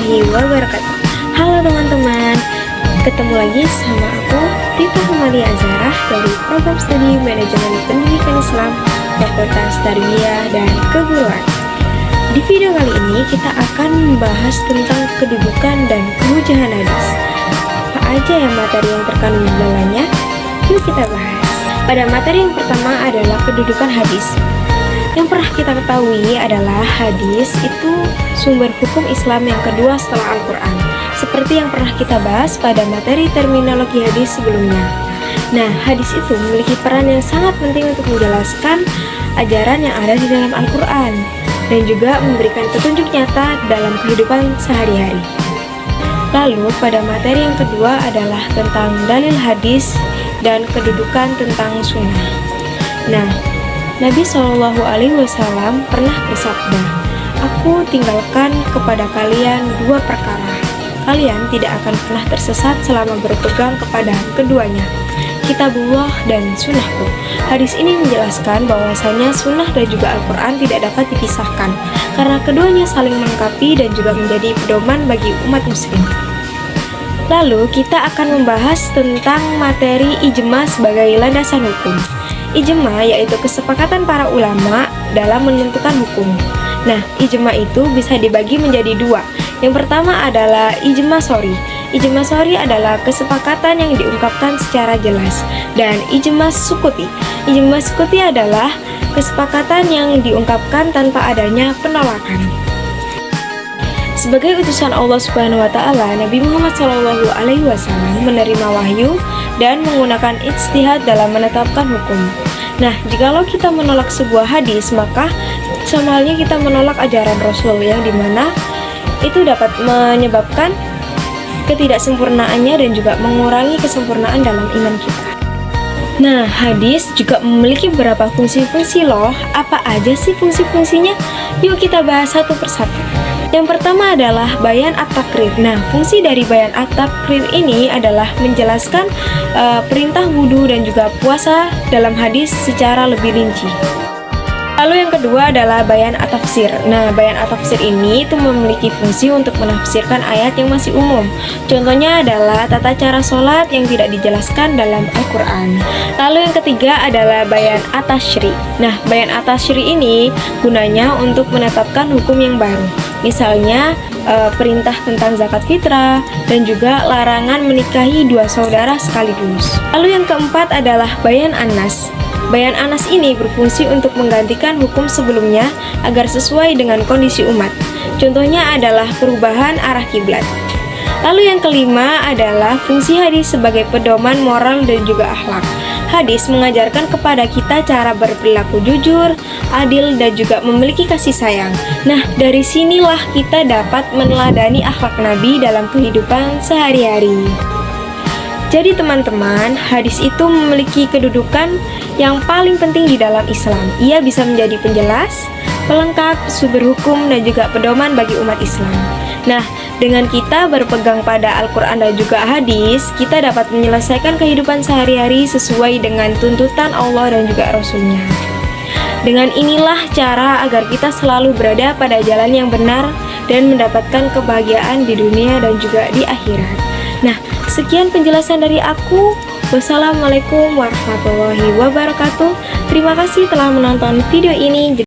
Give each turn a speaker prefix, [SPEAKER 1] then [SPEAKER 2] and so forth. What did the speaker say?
[SPEAKER 1] warahmatullahi wabarakatuh. Halo teman-teman, ketemu lagi sama aku Rita Humalia Azharah dari program studi Manajemen Pendidikan Islam Fakultas Tarbiyah dan Keguruan. Di video kali ini kita akan membahas tentang kedudukan dan kehujahan hadis. Apa aja yang materi yang terkandung di dalamnya? Yuk kita bahas. Pada materi yang pertama adalah kedudukan hadis. Yang pernah kita ketahui adalah hadis itu sumber hukum Islam yang kedua setelah Al-Quran, seperti yang pernah kita bahas pada materi terminologi hadis sebelumnya. Nah, hadis itu memiliki peran yang sangat penting untuk menjelaskan ajaran yang ada di dalam Al-Quran dan juga memberikan petunjuk nyata dalam kehidupan sehari-hari. Lalu, pada materi yang kedua adalah tentang dalil hadis dan kedudukan tentang sunnah. Nah, Nabi SAW pernah bersabda, "Aku tinggalkan kepada kalian dua perkara. Kalian tidak akan pernah tersesat selama berpegang kepada keduanya, Kitabullah dan sunnahku." Hadis ini menjelaskan bahwasanya sunnah dan juga Al-Quran tidak dapat dipisahkan, karena keduanya saling melengkapi dan juga menjadi pedoman bagi umat muslim. Lalu kita akan membahas tentang materi ijma sebagai landasan hukum. Ijma yaitu kesepakatan para ulama dalam menentukan hukum. Nah, ijma itu bisa dibagi menjadi dua. Yang pertama adalah ijma shori. Ijma shori adalah kesepakatan yang diungkapkan secara jelas. Dan ijma sukuti. Ijma sukuti adalah kesepakatan yang diungkapkan tanpa adanya penolakan. Sebagai utusan Allah Subhanahu wa taala, Nabi Muhammad SAW menerima wahyu dan menggunakan ijtihad dalam menetapkan hukum. Nah, jikalau kita menolak sebuah hadis, maka sama halnya kita menolak ajaran Rasul, yang dimana itu dapat menyebabkan ketidaksempurnaannya dan juga mengurangi kesempurnaan dalam iman kita. Nah, hadis juga memiliki beberapa fungsi-fungsi loh. Apa aja sih fungsi-fungsinya? Yuk kita bahas satu persatu. Yang pertama adalah bayan at-takrir. Nah, fungsi dari bayan at-takrir ini adalah menjelaskan perintah wudhu dan juga puasa dalam hadis secara lebih rinci. Lalu yang kedua adalah bayan at-tafsir. Nah, bayan at-tafsir ini itu memiliki fungsi untuk menafsirkan ayat yang masih umum. Contohnya adalah tata cara sholat yang tidak dijelaskan dalam Al-Quran. Lalu yang ketiga adalah bayan at-tashri. Nah, bayan at-tashri ini gunanya untuk menetapkan hukum yang baru. Misalnya perintah tentang zakat fitrah dan juga larangan menikahi dua saudara sekaligus. Lalu yang keempat adalah bayan an-nas. Bayan Anas ini berfungsi untuk menggantikan hukum sebelumnya agar sesuai dengan kondisi umat. Contohnya adalah perubahan arah kiblat. Lalu yang kelima adalah fungsi hadis sebagai pedoman moral dan juga akhlak. Hadis mengajarkan kepada kita cara berperilaku jujur, adil, dan juga memiliki kasih sayang. Nah, dari sinilah kita dapat meneladani akhlak Nabi dalam kehidupan sehari-hari. Jadi teman-teman, hadis itu memiliki kedudukan yang paling penting di dalam Islam. Ia bisa menjadi penjelas, pelengkap, sumber hukum, dan juga pedoman bagi umat Islam. Nah, dengan kita berpegang pada Al-Quran dan juga hadis, kita dapat menyelesaikan kehidupan sehari-hari sesuai dengan tuntutan Allah dan juga Rasul-Nya. Dengan inilah cara agar kita selalu berada pada jalan yang benar dan mendapatkan kebahagiaan di dunia dan juga di akhirat. Nah, sekian penjelasan dari aku. Wassalamualaikum warahmatullahi wabarakatuh. Terima kasih telah menonton video ini.